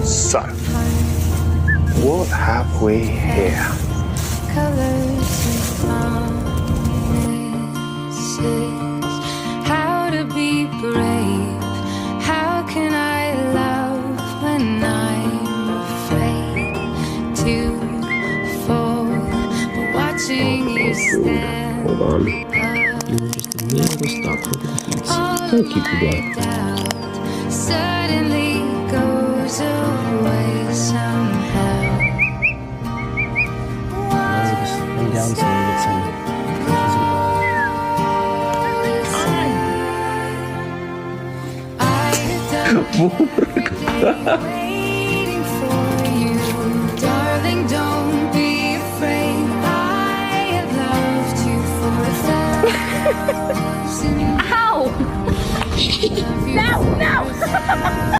So, what have we here? How to be brave? How can I love when I'm afraid to fall? But watching you stand. Hold on. You were just a little stuck with the piece. Don't keep the blood. Suddenly goes away somehow. Just lay down so you get some. Waiting for you, darling, don't be afraid. I have loved you for 1,000 years. Ow! No, no!